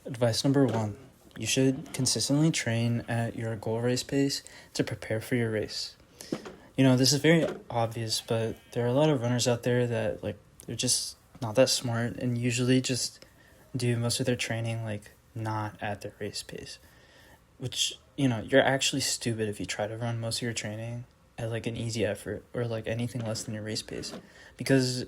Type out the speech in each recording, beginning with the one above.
Advice number one, you should consistently train at your goal race pace to prepare for your race. This is very obvious, but there are a lot of runners out there that, they're just not that smart and usually just do most of their training, not at their race pace. Which, you're actually stupid if you try to run most of your training at, an easy effort or, anything less than your race pace. Because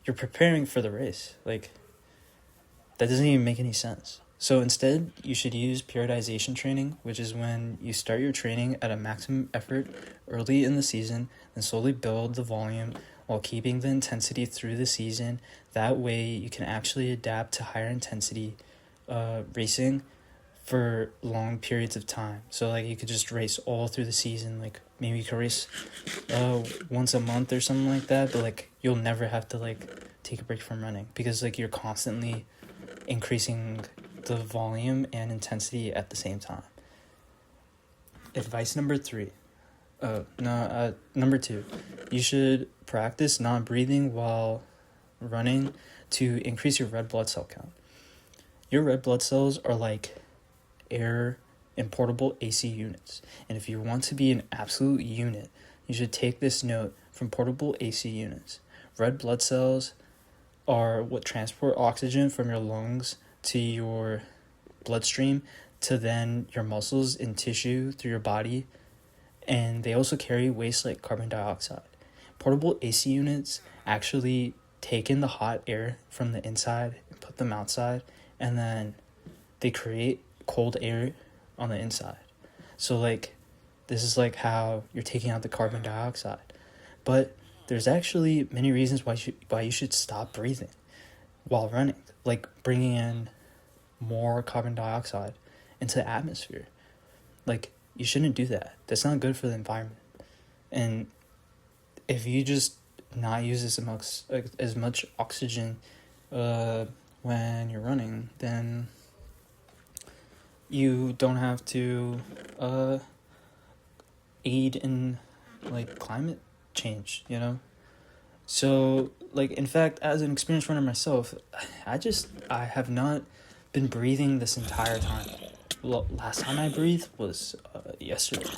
you're preparing for the race. That doesn't even make any sense. So instead, you should use periodization training, which is when you start your training at a maximum effort early in the season, then slowly build the volume while keeping the intensity through the season. That way, you can actually adapt to higher intensity racing for long periods of time. So, you could just race all through the season. Maybe you could race once a month or something like that, but, you'll never have to, take a break from running because, you're constantly increasing the volume and intensity at the same time. Advice number two, you should practice not breathing while running to increase your red blood cell count. Your red blood cells are like air in portable AC units, and if you want to be an absolute unit, you should take this note from portable AC units. Red blood cells are what transport oxygen from your lungs to your bloodstream to then your muscles and tissue through your body, and they also carry waste like carbon dioxide. Portable AC units actually take in the hot air from the inside and put them outside, and then they create cold air on the inside. So this is how you're taking out the carbon dioxide. But there's actually many reasons why you should stop breathing while running, like bringing in more carbon dioxide into the atmosphere. You shouldn't do that. That's not good for the environment. And if you just not use as much oxygen when you're running, then you don't have to aid in climate change, So in fact, as an experienced runner myself, I have not been breathing this entire time. Last time I breathed was yesterday.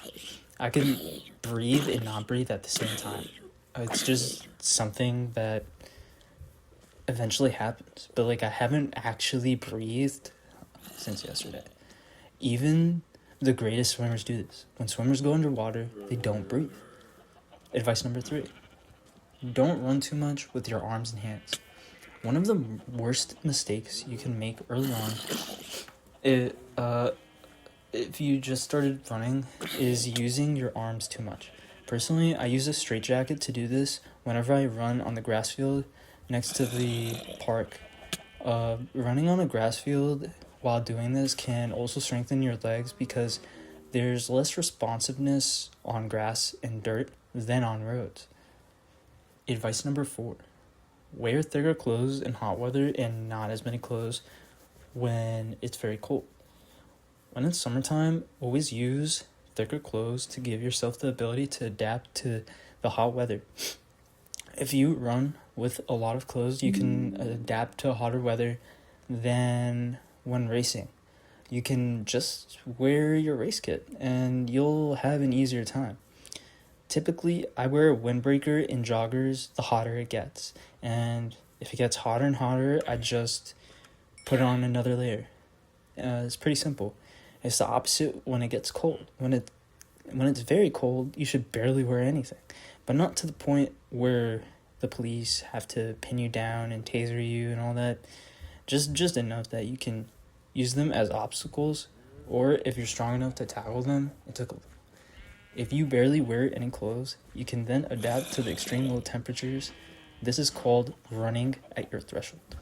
I can breathe and not breathe at the same time. It's just something that eventually happens. But I haven't actually breathed since yesterday. Even the greatest swimmers do this. When swimmers go underwater, they don't breathe. Advice number 3. Don't run too much with your arms and hands. One of the worst mistakes you can make early on, if you just started running, is using your arms too much. Personally, I use a straitjacket to do this whenever I run on the grass field next to the park. Running on a grass field while doing this can also strengthen your legs because there's less responsiveness on grass and dirt than on roads. Advice number 4. Wear thicker clothes in hot weather and not as many clothes when it's very cold. When it's summertime, always use thicker clothes to give yourself the ability to adapt to the hot weather. If you run with a lot of clothes, you can adapt to hotter weather than when racing. You can just wear your race kit and you'll have an easier time. Typically, I wear a windbreaker in joggers the hotter it gets. And if it gets hotter and hotter, I just put on another layer. It's pretty simple. It's the opposite when it gets cold. When it's very cold, you should barely wear anything. But not to the point where the police have to pin you down and taser you and all that. Just enough that you can use them as obstacles, or if you're strong enough to tackle them and tickle them. If you barely wear any clothes, you can then adapt to the extreme low temperatures. This is called running at your threshold.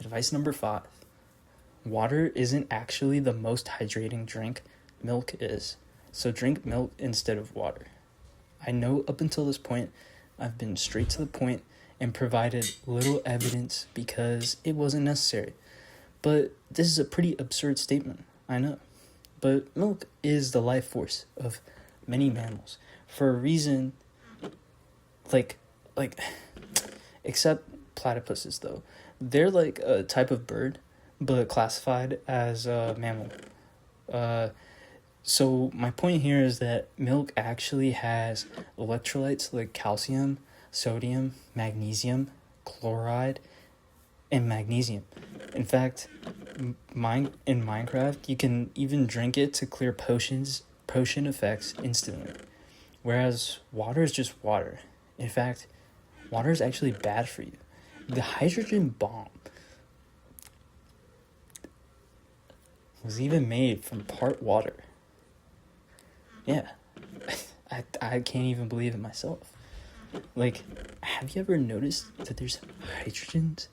Advice number 5. Water isn't actually the most hydrating drink. Milk is. So drink milk instead of water. I know up until this point, I've been straight to the point and provided little evidence because it wasn't necessary. But this is a pretty absurd statement, I know. But milk is the life force of many mammals. For a reason, except platypuses though. They're a type of bird but classified as a mammal. So my point here is that milk actually has electrolytes like calcium, sodium, magnesium, chloride, and magnesium. In fact, in Minecraft, you can even drink it to clear potion effects instantly. Whereas water is just water. In fact, water is actually bad for you. The hydrogen bomb was even made from part water. Yeah. I can't even believe it myself. Like, have you ever noticed that there's hydrogens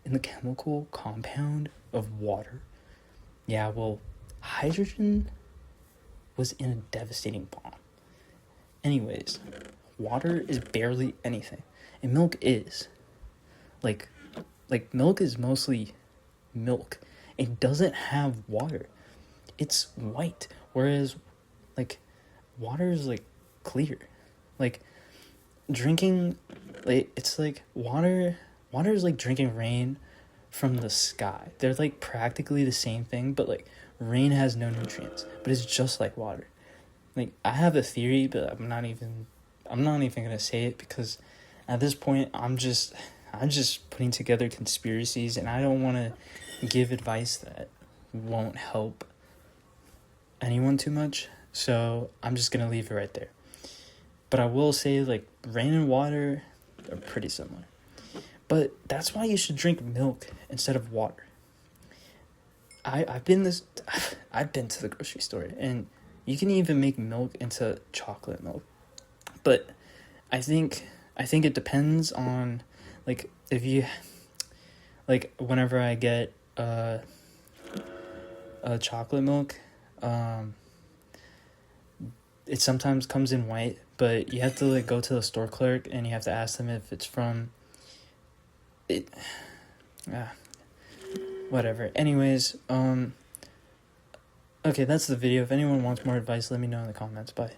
in the chemical compound of water? Yeah, well, hydrogen was in a devastating bomb. Anyways, water is barely anything, and milk is. Like milk is mostly milk. It doesn't have water. It's white, whereas, like, water is, like, clear. Like, drinking, like, it's like water is like drinking rain from the sky. They're, like, practically the same thing, but, like, rain has no nutrients, but it's just like water. Like, I have a theory, but I'm not even gonna say it, because at this point I'm just putting together conspiracies, and I don't want to give advice that won't help anyone too much, so I'm just gonna leave it right there. But I will say, like, rain and water are pretty similar. But that's why you should drink milk instead of water. I've been to the grocery store, and you can even make milk into chocolate milk. But I think it depends on, like, if you, like, whenever I get a chocolate milk, it sometimes comes in white, but you have to, like, go to the store clerk and you have to ask them if it's from it. Whatever. Anyways, okay, that's the video. If anyone wants more advice, let me know in the comments. Bye.